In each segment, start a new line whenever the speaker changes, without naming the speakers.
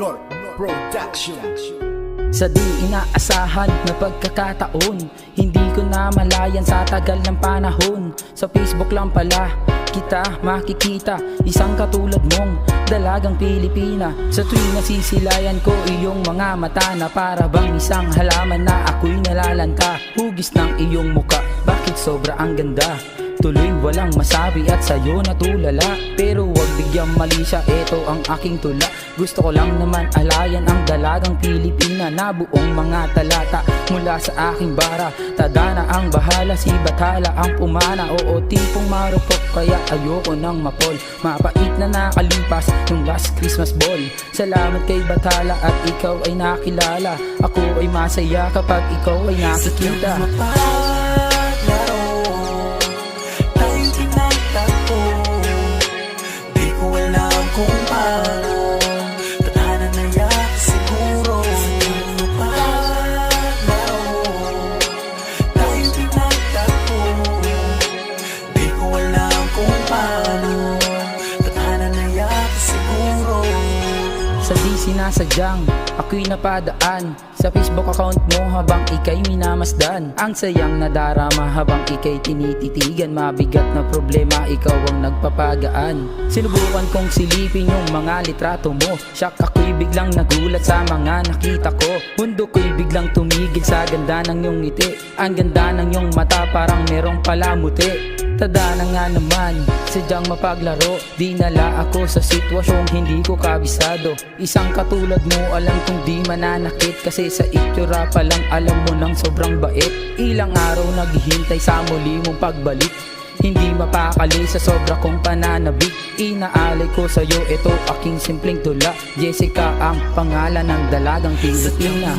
North Production.
Sa di inaasahan na pagkakataon, hindi ko na malayan sa tagal ng panahon. Sa Facebook lang pala kita makikita, isang katulad mong dalagang Pilipina. Sa tuwing nasisilayan ko iyong mga mata, na para bang isang halaman na ako'y nalalanta. Hugis ng iyong muka, bakit sobra ang ganda? Tuloy walang masabi at sa'yo natulala, pero wag bigyang mali siya, eto ang aking tula. Gusto ko lang naman alayan ang dalagang Pilipina na buong mga talata mula sa aking bara. Tadhana ang bahala, si Bathala ang pumana. Oo, tipong marupok kaya ayoko nang mapol. Mapait na nakalipas yung last Christmas ball. Salamat kay Bathala at ikaw ay nakilala. Ako ay masaya kapag ikaw ay nakikita. Sa di sinasadyang ako'y napadaan sa Facebook account mo habang ika'y minamasdan. Ang sayang nadarama habang ika'y tinititigan. Mabigat na problema, ikaw ang nagpapagaan. Sinubukan kong silipin yung mga litrato mo. Shock ako'y biglang nagulat sa mga nakita ko. Mundo ko'y biglang tumigil sa ganda ng iyong ngiti. Ang ganda ng iyong mata, parang merong palamuti. Tadhana nga naman, sadyang mapaglaro. Dinala ako sa sitwasyong hindi ko kabisado. Isang katulad mo, alam kong di mananakit, kasi sa itsura pa lang alam mo nang sobrang bait. Ilang araw naghihintay sa muli mong pagbalik, hindi mapakali sa sobra kong pananabik. Inaalay ko sa'yo, ito aking simpleng tula. Jessica ang pangalan ng dalagang Pilipina.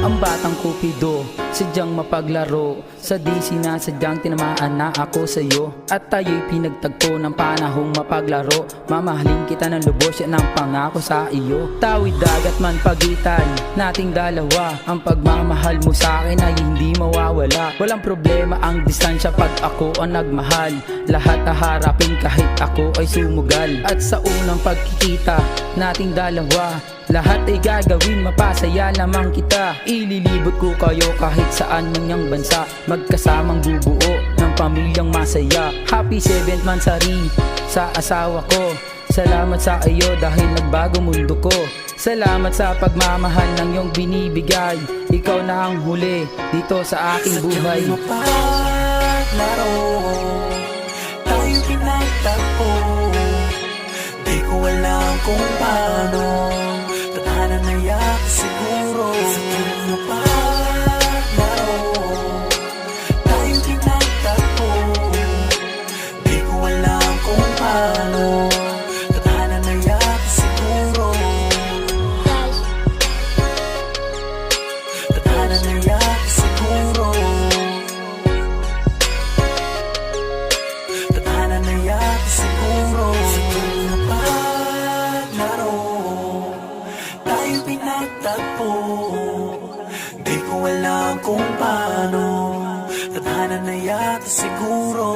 Ang batang Cupido, sadyang mapaglaro. Sa di sinasadyang tinamaan na ako sa'yo, at tayo'y pinagtagpo ng panahong mapaglaro. Mamahalin kita ng lubos, yan ang pangako sa iyo. Tawid dagat man pagitan nating dalawa, ang pagmamahal mo sa akin ay hindi mawawala. Walang problema ang distansya pag ako ang nagmahal. Lahat haharapin kahit ako ay sumugal. At sa unang pagkikita nating dalawa, lahat ay gagawin, mapasaya lamang kita. Ililibot ko kayo kahit saan man niyang bansa, magkasamang bubuo ng pamilyang masaya. Happy 7th monthsary sa asawa ko. Salamat sa iyo dahil nagbago mundo ko. Salamat sa pagmamahal ng iyong binibigay. Ikaw na ang huli dito sa aking buhay.
Sadyang mapaglaro, tayo pinagtagpo. Di ko alam kung paano, tadhana na yak siguro. Sadyang mapaglaro, tayo pinagtagpo. Di ko alam kung paano, tadhana na yak siguro. Tadhana na yak siguro. Tadhana na yak siguro. Sadyang mapaglaro, tayo pinagtagpo. Di ko alam kung paano, tadhana na yak siguro.